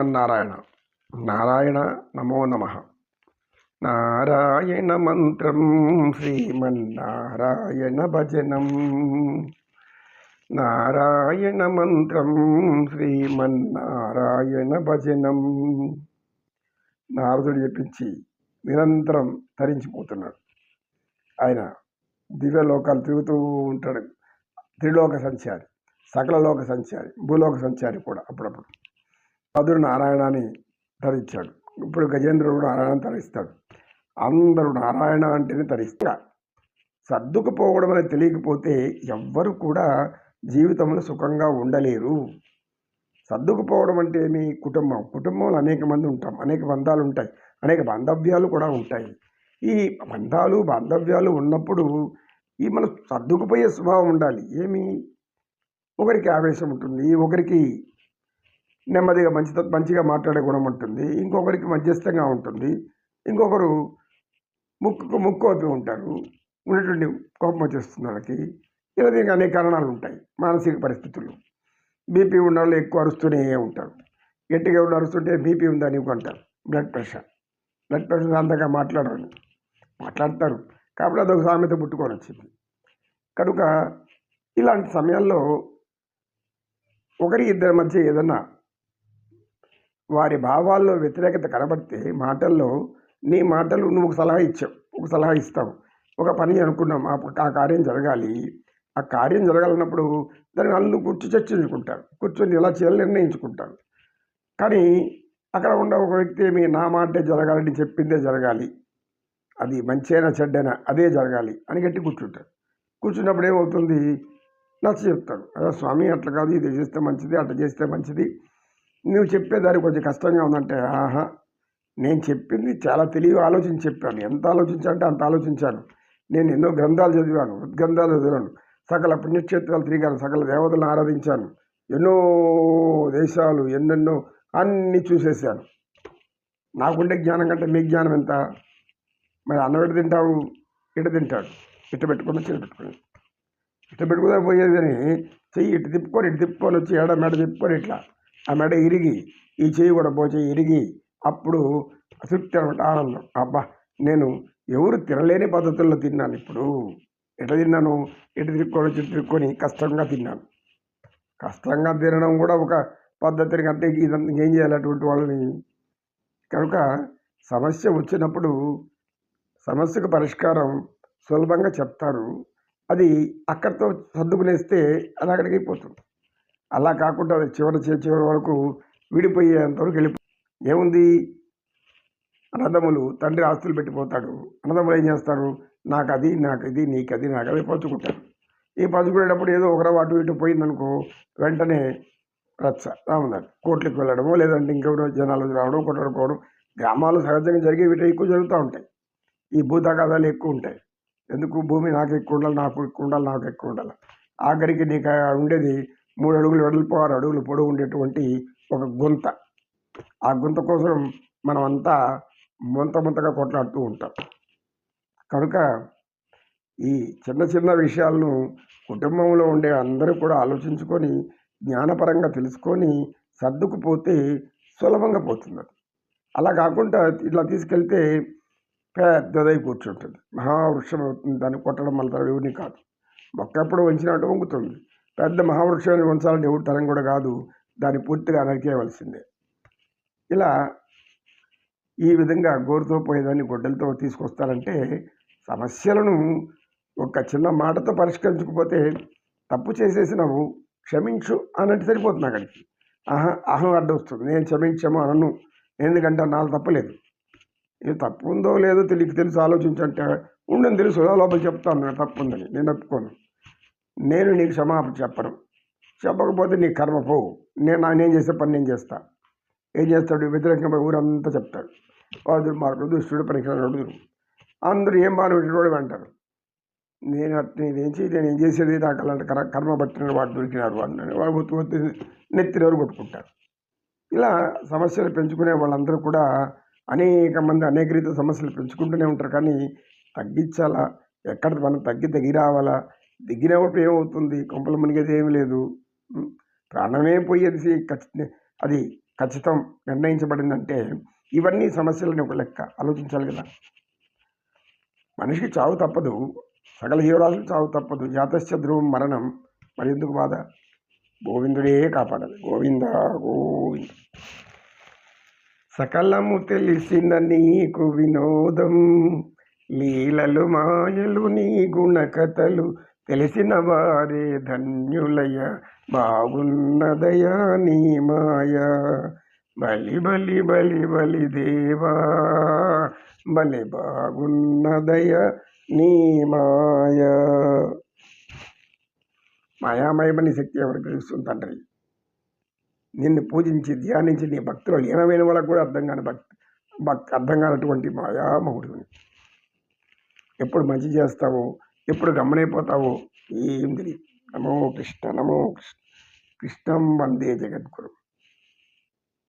నారాయణ నారాయణ నమో నమః. నారాయణ మంత్రం శ్రీమన్నారాయణ భజనం. నారాయణ మంత్రం శ్రీమన్నారాయణ భజనం. నారదుడు చెప్పించి నిరంతరం తరించిపోతున్నాడు. ఆయన దివ్యలోకాలు తిరుగుతూ ఉంటాడు. త్రిలోక సంచారి, సకల లోక సంచారి, భూలోక సంచారి కూడా అప్పుడప్పుడు. పదుడు నారాయణ అని ధరించాడు. ఇప్పుడు గజేంద్రుడు నారాయణ ధరిస్తాడు. అందరూ నారాయణ అంటేనే ధరిస్తారు. సర్దుకుపోవడం అనేది తెలియకపోతే ఎవ్వరు కూడా జీవితంలో సుఖంగా ఉండలేరు. సర్దుకుపోవడం అంటే మీ కుటుంబంలో అనేక మంది ఉంటాం, అనేక బంధాలు ఉంటాయి, అనేక బాంధవ్యాలు కూడా ఉంటాయి. ఈ బంధాలు బాంధవ్యాలు ఉన్నప్పుడు మన సర్దుకుపోయే స్వభావం ఉండాలి. ఒకరికి ఆవేశం ఉంటుంది, ఒకరికి నెమ్మదిగా మంచిగా మాట్లాడే గుణం ఉంటుంది, ఇంకొకరికి మధ్యస్థంగా ఉంటుంది, ఇంకొకరు ముక్కు అయిపోయి ఉంటారు, ఉన్నటువంటి కోపం వచ్చేస్తుంది వాళ్ళకి. ఇలా దీనికి అనేక కారణాలు ఉంటాయి. మానసిక పరిస్థితులు. బీపీ ఉన్న వాళ్ళు ఎక్కువ అరుస్తూనే ఉంటారు. గట్టిగా ఉన్న అరుస్తుంటే బీపీ ఉందా నీకు అంటారు. బ్లడ్ ప్రెషర్ అంతగా మాట్లాడతారు. కాబట్టి అదొక సామెత పుట్టుకొని వచ్చింది. కనుక ఇలాంటి సమయాల్లో ఒకరి ఇద్దరి మధ్య ఏదన్నా వారి భావాల్లో వ్యతిరేకత కనబడితే నీ మాటలు నువ్వు ఒక సలహా ఇస్తావు. ఒక పని అనుకున్నాం, ఆ కార్యం జరగాలి. ఆ కార్యం జరగాలన్నప్పుడు దాన్ని వాళ్ళు కూర్చొని ఎలా చేయాలో నిర్ణయించుకుంటారు. కానీ అక్కడ ఉన్న ఒక వ్యక్తి నా మాటే జరగాలని చెప్పిందే జరగాలి, అది మంచైనా చెడ్డైనా అదే జరగాలి అని గట్టి కూర్చున్నప్పుడు ఏమవుతుంది, నచ్చ చెప్తాడు. అదే స్వామి అట్లా కాదు, ఇది చేస్తే మంచిది, అట్లా చేస్తే మంచిది, నువ్వు చెప్పేదానికి కొంచెం కష్టంగా ఉందంటే, నేను చెప్పింది చాలా తెలివి ఆలోచించి చెప్పాను. ఎంత ఆలోచించాలంటే అంత ఆలోచించాను. నేను ఎన్నో గ్రంథాలు చదివాను, సకల పుణ్యక్షేత్రాలు తిరిగాను, సకల దేవతలను ఆరాధించాను, ఎన్నో దేశాలు ఎన్నెన్నో అన్నీ చూసేసాను. నాకుండే జ్ఞానం కంటే మీ జ్ఞానం ఎంత? మరి అన్నం ఎటు తింటావు? ఇటు తింటాడు. ఇటు పెట్టుకుని పోయేదని చెయ్యి ఇటు తిప్పుకొని వచ్చి మెడ తిప్పుకొని ఇట్లా ఆ మెడ ఇరిగి, ఈ చెయ్యి కూడా పోయి ఇరిగి, అప్పుడు తృప్తి అనమాట, ఆనందం. అబ్బా, నేను ఎవరు తినలేని పద్ధతుల్లో తిన్నాను. ఇప్పుడు ఎట్లా తిన్నాను? ఇటు తిప్పుకొని కష్టంగా తిన్నాను. కష్టంగా తినడం కూడా ఒక పద్ధతిని అంటే ఇదంతా ఏం చేయాలి అటువంటి వాళ్ళని? కనుక సమస్య వచ్చినప్పుడు సమస్యకు పరిష్కారం సులభంగా చెప్తారు. అది అక్కడితో సర్దుకునేస్తే అది అక్కడికి అయిపోతుంది. అలా కాకుండా అది చివరి వరకు విడిపోయేంతవరకు ఏముంది? అన్నదమ్ములు తండ్రి ఆస్తులు పెట్టిపోతాడు. అన్నదమ్ములు ఏం చేస్తారు? నాకు ఇది, నీకది, నాకది పంచుకుంటారు. ఈ పంచుకునేటప్పుడు ఏదో ఒకరో అటు ఇటు పోయిందనుకో, వెంటనే రాముందండి కోట్లకు వెళ్ళడమో, లేదంటే ఇంకెవరో జనాలు రావడం, కొట్టడుకోవడం. గ్రామాలు సహజంగా జరిగే వీటి ఎక్కువ జరుగుతూ ఉంటాయి. ఈ భూతగాదాలు ఎక్కువ ఉంటాయి. ఎందుకు? భూమి నాకు ఎక్కువ ఉండాలి, నాకు ఎక్కువ ఉండాలి. ఆఖరికి నీకు ఉండేది 3 అడుగులు వెడల్పు, 6 అడుగులు పొడవు ఉండేటువంటి ఒక గుంత. ఆ గుంత కోసం మనం అంతా ముంతగా కొట్లాడుతూ ఉంటాం. కనుక ఈ చిన్న విషయాలను కుటుంబంలో ఉండే అందరూ కూడా ఆలోచించుకొని జ్ఞానపరంగా తెలుసుకొని సర్దుకుపోతే సులభంగా పోతుంది. అలా కాకుండా ఇట్లా తీసుకెళ్తే పెద్దదై కూర్చుంటుంది, మహావృక్షం అవుతుంది. దాన్ని కొట్టడం వల్ల ఎవరిని కాదు. మొక్క ఎప్పుడు వంచినట్టు వంగుతుంది. పెద్ద మహావృక్షాన్ని వంచాలంటే ఎవరి తరం కూడా కాదు, దాన్ని పూర్తిగా నరికేయవలసిందే. ఇలా ఈ విధంగా గోరుతో పోయేదాన్ని గొడ్డలతో తీసుకొస్తారంటే సమస్యలను ఒక చిన్న మాటతో పరిష్కరించకపోతే తప్పు చేసేసినావు, క్షమించు అన్నట్టు సరిపోతుంది. అక్కడికి అహం అడ్డు వస్తుంది. నేను క్షమించాము అనను, ఎందుకంటే నాకు తప్పలేదు. ఇది తప్పు ఉందో లేదో తెలుసు ఆలోచించంటే ఉండని తెలుసు, లోపల చెప్తాను తప్పు ఉందని. నేను ఒప్పుకోను. నేను నీకు క్షమాపణ చెప్పకపోతే నీ కర్మ పోవు. నేను చేసే పని నేను చేస్తా. ఏం చేస్తాడు? వ్యతిరేకంగా ఊరంతా చెప్తాడు. వాడు మార్కుడు, దుష్టుడు, పనికిరాడు, అందరూ ఏం బాగా అంటారు. నేను చేసేది నాకు అలాంటి కర్మ పట్టిన వాడు దొరికినారు అని వాడు నెత్తినెవరు కొట్టుకుంటారు. ఇలా సమస్యలు పెంచుకునే వాళ్ళందరూ కూడా అనేక మంది అనేక రీతిలో సమస్యలు పెంచుకుంటూనే ఉంటారు. కానీ తగ్గించాలా, ఎక్కడ మనం తగ్గి రావాలా? దిగినప్పుడు ఏమవుతుంది? కొంపలు మునిగేది ఏమీ లేదు, ప్రాణమే పోయేది. అది ఖచ్చితం నిర్ణయించబడిందంటే ఇవన్నీ సమస్యలని ఒక లెక్క ఆలోచించాలి కదా. మనిషికి చావు తప్పదు, సకల జీవరాశులు చావు తప్పదు. జాతస్య ధ్రువం మరణం, మరి ఎందుకు బాధ? గోవిందుడే కాపాడాలి. గోవింద గోవింద. సకలము తెలిసిన నీకు వినోదం, లీలలు మాయలు నీ గుణకథలు, తెలిసిన వారే ధన్యులయ, బాగున్నదయా నీ మాయ. బలి బలి బలి బలి దేవా, బలి బాగున్నదయ నీ మాయ. మాయామయమని శక్తి ఎవరికి తెలుస్తుంది తండ్రి? నిన్ను పూజించి ధ్యానించి నీ భక్తులు లీనమైన వాళ్ళకు కూడా అర్థం కానటువంటి మాయామహుడిని. ఎప్పుడు మంచి చేస్తావో, ఎప్పుడు గమనైపోతావో ఏం తెలియదు. నమో కృష్ణ, నమో కృష్ణ. కృష్ణం వందే జగద్గురు.